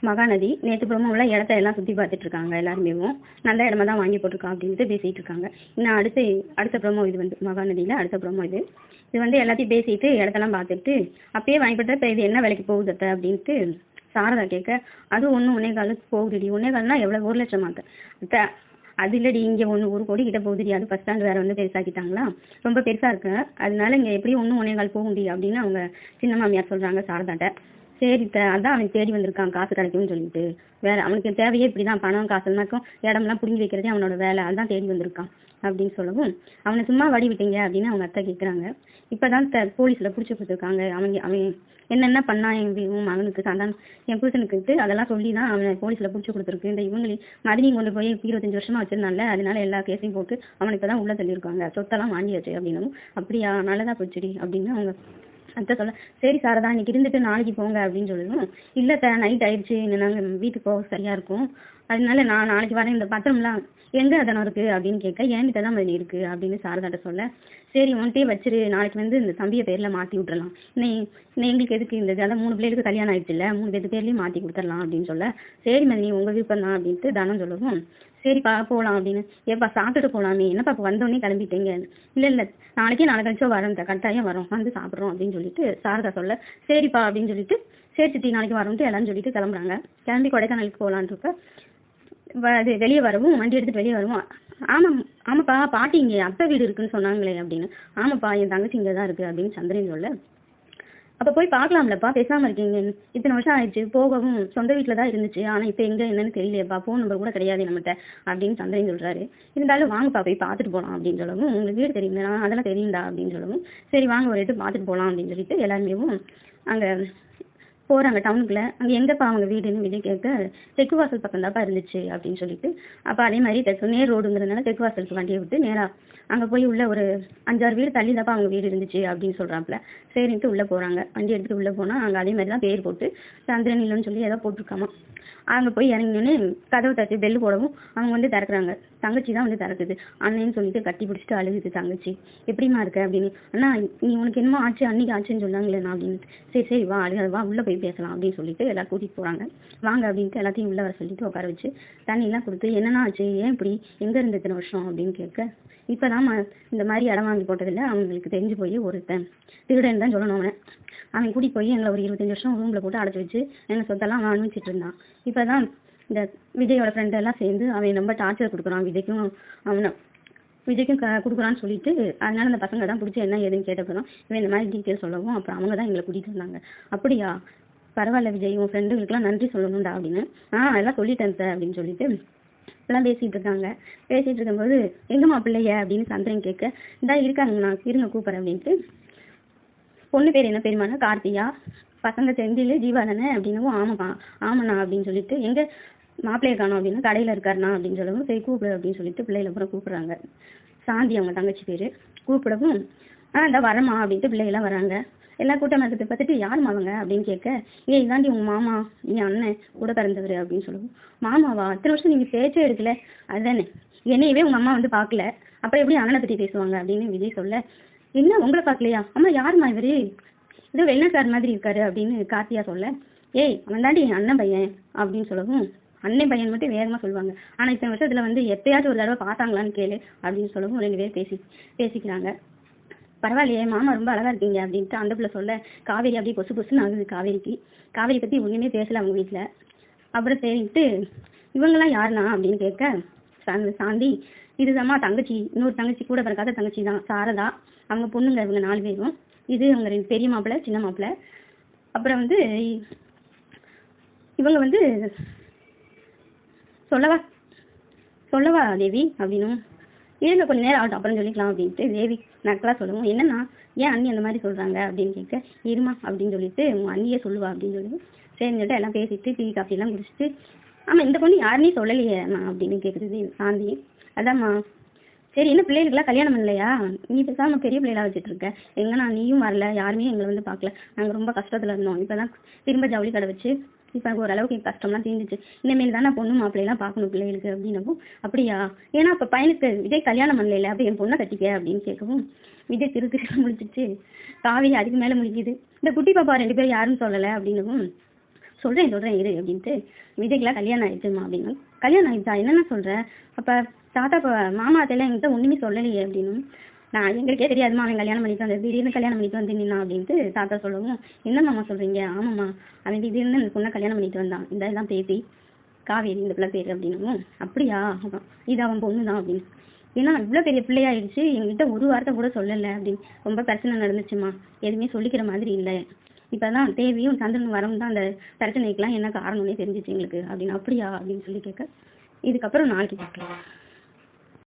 மகாநதி நேற்று புறமும் இடத்த எல்லாம் சுற்றி பார்த்துட்டு இருக்காங்க. எல்லாருமே நல்ல இடமா தான் வாங்கி போட்டிருக்கோம் அப்படின்ட்டு பேசிகிட்டு இருக்காங்க. இன்னும் அடுத்த புறமோ இது மகாநதியில் அடுத்த புறமோ இது எல்லாத்தையும் பேசிட்டு இடத்தெல்லாம் பார்த்துட்டு அப்பயே வாங்கி போட்டா இப்போ இது என்ன விலைக்கு போகுது அத்தை அப்படின்ட்டு சாரதா கேட்க, அது ஒன்று 1.25 போகுதுடி. 1.25னா எவ்வளோ? 1 லட்சம் அத்தை. அது இல்லடி, இங்கே 1 கோடி கிட்ட போகுதுடி. அது ஃபஸ்ட் ஸ்டாண்ட் வேறு பெருசாக்கிட்டாங்களா, ரொம்ப பெருசாக இருக்கு. அதனால இங்கே எப்படியும் 1.25 போகும்டி அப்படின்னு அவங்க சின்ன மாமியார் சொல்கிறாங்க சாரதாட்ட. சரி அதான் அவன் தேடி வந்திருக்கான் காசு கிடைக்கும்னு சொல்லிட்டு. வேறு அவனுக்கு தேவையே இப்படி தான், பணம் காசுனாக்கும் இடமெல்லாம் பிடுங்கி வைக்கிறதே அவனோட வேலை. அதான் தேடி வந்திருக்கான் அப்படின்னு சொல்லவும், அவனை சும்மா வடி விட்டீங்க அப்படின்னு அவங்க அத்தை கேட்குறாங்க. இப்போ தான் போலீஸில் பிடிச்சி கொடுத்துருக்காங்க. அவன் என்னென்ன பண்ணான் என் மகனுக்கு என் புருஷனுக்கு அதெல்லாம் சொல்லி தான் அவனை போலீஸில் பிடிச்சி கொடுத்துருக்கு. இந்த இவங்களையும் மதினியும் கொண்டு போய் 25 வருஷமாக வச்சிருந்தால, அதனால எல்லா கேஸையும் போட்டு அவனுக்கு தான் உள்ளே தள்ளியிருக்காங்க. சொத்தெல்லாம் வாங்கியாச்சு அப்படின்னவும், அப்படியா நல்லதா போச்சுடி அப்படின்னு அவங்க அத்தை சொல்ல, சரி சாரதா இன்னைக்கு இருந்துட்டு நாளைக்கு போங்க அப்படின்னு சொல்லணும். இல்லை நைட் ஆயிடுச்சு, நாங்கள் வீட்டுக்கு போக சரியாக இருக்கும், அதனால நான் நாளைக்கு வரேன். இந்த பத்திரம்லாம் எங்கே அதனம் இருக்குது அப்படின்னு கேட்க, என்கிட்ட தான் மதினி இருக்குது அப்படின்னு சாரதாட்ட சொல்ல, சரி உன்கிட்டே வச்சிரு, நாளைக்கு இந்த தம்பியை பேரில் மாற்றி விட்டுறலாம். இன்னும் எங்களுக்கு எதுக்கு இந்த அதான் 3 பிள்ளைகளுக்கு கல்யாணம் ஆயிடுச்சு இல்லை, 3 பேருக்கு பேர்லேயும் மாற்றி கொடுத்துடலாம் அப்படின்னு சொல்ல, சரி மதினி உங்கள் விருப்பம் தான் அப்படின்ட்டு தானம் சொல்லவும், சரிப்பா போகலாம் அப்படின்னு. ஏப்பா சாப்பிட்டுட்டு போகலாமே, என்னப்பா இப்போ வந்தோடனே கிளம்பிட்டீங்க? இல்லை நாளைக்கே நாளை கழிச்சோ வரோம், கட்டாயம் வரோம், சாப்பிட்றோம் அப்படின்னு சொல்லிட்டு சாரதா சொல்ல, சரிப்பா அப்படின்னு சொல்லிட்டு சரி சித்தி நாளைக்கு வரோம்ட்டு எல்லாம் சொல்லிட்டு கிளம்புறாங்க. கிளம்பி கொடைக்கானலுக்கு போகலான்னு இருக்க அது வெளியே வரவும், வண்டி எடுத்துகிட்டு வெளியே வரவும், ஆமாப்பா பாட்டி இங்கே அத்தை வீடு இருக்குன்னு சொன்னாங்களே அப்படின்னு. ஆமாப்பா என் தங்கச்சி இங்கே தான் இருக்குது அப்படின்னு சந்திரன் சொல்ல, அப்போ போய் பார்க்கலாம்லப்பா, பேசாமல் இருக்கீங்க, இத்தனை வருஷம் ஆயிடுச்சு, போகவும் சொந்த வீட்டில் தான் இருந்துச்சு, ஆனால் இப்போ எங்கே என்னன்னு தெரியலையப்பா, ஃபோன் நம்பர் கூட கிடையாது நம்மகிட்ட அப்படின்னு சந்திரன் சொல்கிறாரு. இருந்தாலும் வாங்கப்பா போய் பார்த்துட்டு போகலாம் அப்படின்னு சொல்லவும், உங்களுக்கு வீடு தெரியுங்களா, அதெல்லாம் தெரியும்டா அப்படின்னு சொல்லவும், சரி வாங்க ஒரு இடத்துக்கு பார்த்துட்டு போகலாம் அப்படின்னு சொல்லிட்டு எல்லாருமே அங்கே போகிறாங்க டவுனுக்குள்ளே. அங்கே எங்கேப்பா அவங்க வீடுன்னு விஜய் கேட்க, தெற்கு வாசல் பக்கம் தான்ப்பா இருந்துச்சு அப்படின்னு சொல்லிட்டு, அப்போ அதே மாதிரி நேர் ரோடுங்கிறதுனால தெற்கு வாசலுக்கு வண்டியை விட்டு நேராக அங்கே போய் உள்ள ஒரு 5-6 வீடு தள்ளி தான்ப்பா அவங்க வீடு இருந்துச்சு அப்படின்னு சொல்கிறாப்புல. சரின்ட்டு உள்ளே போகிறாங்க. வண்டி எடுத்துகிட்டு உள்ளே போனால் அங்கே அதே மாதிரி தான் பேர் போட்டு சந்திரன் இல்லைன்னு சொல்லி ஏதோ போட்டிருக்காமா. அங்கே போய் இறங்கினோடனே கதவு தட்டி பெல்லு போடவும் அவங்க திறக்கிறாங்க. தங்கச்சி தான் திறக்குது. அண்ணன்னு சொல்லிட்டு கட்டி பிடிச்சிட்டு அழுகுது தங்கச்சி. எப்படிமா இருக்க அப்படின்னு. அண்ணா நீ உனக்கு என்னமோ ஆச்சு, அன்னைக்கு ஆச்சுன்னு சொன்னாங்களேண்ணா அப்படின்னு. சரி வா அழுகாது வா உள்ளே போய் பேசலாம் அப்படின்னு சொல்லிட்டு எல்லாரும் கூட்டிகிட்டு போகிறாங்க. வாங்க அப்படின்ட்டு எல்லாத்தையும் உள்ளே வர சொல்லிட்டு உட்கார வச்சு தண்ணியெல்லாம் கொடுத்து, என்னென்னா ஆச்சு, ஏன் இப்படி, எங்கே இருந்து இத்தனை வருஷம் அப்படின்னு கேட்க, இப்போ தான் இந்த மாதிரி இடம் வாங்கி போட்டதில்லை, அவங்களுக்கு தெரிஞ்சு போய் ஒருத்தன் திருடன் தான் சொல்லணும். அவன் கூட்டிகிட்டு போய் எங்களை ஒரு 25 வருஷம் ரூமில் போட்டு அடைச்சி வச்சு எங்கள் சொத்தெல்லாம் அவன் அனுபவிச்சுட்டு இருந்தான். இப்போ தான் இந்த விஜயோட ஃப்ரெண்டெல்லாம் சேர்ந்து அவன் ரொம்ப டார்ச்சர் கொடுக்குறான், விஜய்க்கும் கொடுக்குறான்னு சொல்லிட்டு, அதனால அந்த பசங்க தான் பிடிச்சி என்ன ஏதுன்னு கேட்டப்போ இவன் இந்த மாதிரி டீட்டெயில் சொல்லவும், அப்புறம் அவங்க தான் எங்களை கூட்டிகிட்டு வந்தாங்க. அப்படியா பரவாயில்ல விஜய், உன் ஃப்ரெண்டுகளுக்குலாம் நன்றி சொல்லணும்டா அப்படின்னு. அதெல்லாம் சொல்லிட்டேன் சார் அப்படின்னு சொல்லிட்டு எல்லாம் பேசிகிட்டு இருக்காங்க. பேசிகிட்டு இருக்கும்போது எங்கம்மா பிள்ளைய அப்படின்னு சந்திரன் கேட்க, இந்தா இருக்காங்க நான் இருங்க கூப்பிட்றேன் அப்படின்ட்டு. பொண்ணு பேர் என்ன பேருமானா கார்த்தியா, பசங்க செந்தில் ஜீவா தானே அப்படின்னவும், ஆமாண்ணா அப்படின்னு சொல்லிட்டு, எங்கே மாப்பிள்ளையை காணோம் அப்படின்னா கடையில் இருக்காருண்ணா அப்படின்னு சொல்லவும், சரி கூப்பிடு அப்படின்னு சொல்லிட்டு பிள்ளைகளை அப்புறம் கூப்பிட்றாங்க. சாந்தி அவங்க தங்கச்சி பேர். கூப்பிடவும் இந்த வரமா அப்படின்ட்டு பிள்ளைகள்லாம் வராங்க. எல்லா கூட்டம் இருக்கிறத பார்த்துட்டு யாருமா அவங்க அப்படின்னு கேட்க, இதாண்டி உங்கள் மாமா, என் அண்ணன் கூட பிறந்தவர் அப்படின்னு சொல்லவும், மாமாவா, இத்தனை வருஷம் நீங்கள் பேச்சே எடுக்கல, அதுதானே என்னையவே உங்கள் அம்மா பார்க்கல, அப்புறம் எப்படி அண்ணனை பற்றி பேசுவாங்க அப்படின்னு விஜய் சொல்ல, என்ன உங்களை பார்க்கலையா, அம்மா யாருமா இவர், இது வெளிநாட்டார் மாதிரி இருக்காரு அப்படின்னு கார்த்தியா சொல்ல, அவன் தாண்டி என் அண்ணன் பையன் அப்படின்னு சொல்லவும், அண்ணன் பையன் மட்டும் வேகமாக சொல்லுவாங்க, ஆனால் இத்தனை வருஷத்தில் எப்பயாச்சும் ஒரு தடவை பார்த்தாங்களான்னு கேளு அப்படின்னு சொல்லவும் 2 பேர் பேசிக்கிறாங்க. பரவாயில்லையே மாமா ரொம்ப அழகாக இருக்கீங்க அப்படின்ட்டு அந்த பிள்ளை சொல்ல, காவேரி அப்படியே பொசு பொசுன்னு ஆகுது காவேரி பற்றி ஒன்றுமே பேசலை அவங்க வீட்டில். அப்புறம் சரின்ட்டு இவங்கெல்லாம் யாருண்ணா அப்படின்னு கேட்க, சாந்தி இதுதாம்மா தங்கச்சி, இன்னொரு தங்கச்சி கூட பிறக்காத தங்கச்சி தான் சாரதா, அவங்க பொண்ணுங்க இவங்க 4 பேரும். இது அவங்க 2 பெரிய மாப்பிள்ளை சின்ன மாப்பிள்ளை. அப்புறம் இவங்க சொல்லவா தேவி அப்படின்னும், இருங்க கொஞ்சம் நேரம் ஆகட்டும் அப்புறம் சொல்லிக்கலாம் அப்படின்ட்டு தேவி நக்கலாக சொல்லுவோம். என்னன்னா ஏன் அண்ணி அந்த மாதிரி சொல்கிறாங்க அப்படின்னு கேட்க, இருமா அப்படின்னு சொல்லிட்டு உங்கள் அண்ணியே சொல்லுவா அப்படின்னு சொல்லுவோம். சரின்னு சொல்லிட்டு எல்லாம் பேசிட்டு டீ காஃபிலாம் குடிச்சிட்டு, ஆமாம் இந்த பொண்ணு யாருன்னே சொல்லலையே நான் அப்படின்னு கேட்குறது சாந்தி. அதாம்மா சரி என்ன பிள்ளைகளுக்குலாம் கல்யாணம் பண்ணலையா, நீ பேசாமல் பெரிய பிள்ளைகளாக வச்சுட்டு இருக்க, எங்கன்னா நீயும் வரல, யாருமே எங்களை பார்க்கல, நாங்கள் ரொம்ப கஷ்டத்தில் இருந்தோம், இப்போ தான் திரும்ப ஜவுளி கடை வச்சு இப்போ ஓரளவுக்கு கஷ்டம்லாம் தீர்ந்துச்சு, இனிமேல் தான் நான் பொண்ணு மாப்பிள்ளைலாம் பார்க்கணும் பிள்ளைகளுக்கு அப்படின்னவும், அப்படியா ஏன்னா இப்போ பையனுக்கு விஜய் கல்யாணம் பண்ணல, அப்படி என் பொண்ணை கட்டிக்க அப்படின்னு கேட்கவும், விஜய் திரு முடிச்சிச்சு. காவேரி அதுக்கு மேலே முடிக்குது, இந்த குட்டி பாப்பா 2 பேர் யாரும் சொல்லலை அப்படின்னவும், சொல்கிறேன் இரு அப்படின்ட்டு விஜய்க்குலாம் கல்யாணம் ஆயிடுச்சுமா அப்படின்னு. கல்யாணம் ஆயிடுச்சா, என்னென்ன சொல்கிற? அப்போ தாத்தா இப்போ மாமா அத்தையெல்லாம் என்கிட்ட ஒன்றுமே சொல்லலையே அப்படின்னு. நான் எங்களுக்கே தெரியாதுமா அவன் கல்யாணம் பண்ணிட்டு வந்தது, திடீர்னு கல்யாணம் பண்ணிட்டு வந்து நின்னா அப்படின்ட்டு தாத்தா சொல்லவும், என்ன மாமா சொல்கிறீங்க? ஆமாம்மா, அவன் திடீர்னு இந்த பொண்ணை கல்யாணம் பண்ணிட்டு வந்தான், இந்த எல்லாம் பேசி காவேரி இந்த பிள்ளை பேர் அப்படின்னும். அப்படியா, இது அவன் பொண்ணு தான் அப்படின்னு. ஏன்னா இவ்வளோ பெரிய பிள்ளையாயிடுச்சு, எங்ககிட்ட ஒரு வார்த்தை கூட சொல்லலை அப்படின்னு. ரொம்ப பிரச்சனை நடந்துச்சுமா, எதுவுமே சொல்லிக்கிற மாதிரி இல்லை. இப்போ தான் தேவியும் சந்திரன் வரவும் தான் அந்த பிரச்சனைக்கெலாம் என்ன காரணம்னே தெரிஞ்சிச்சு எங்களுக்கு அப்படின்னு. அப்படியா அப்படின்னு சொல்லி கேட்க, இதுக்கப்புறம் நாளைக்கு பார்க்கலாம்.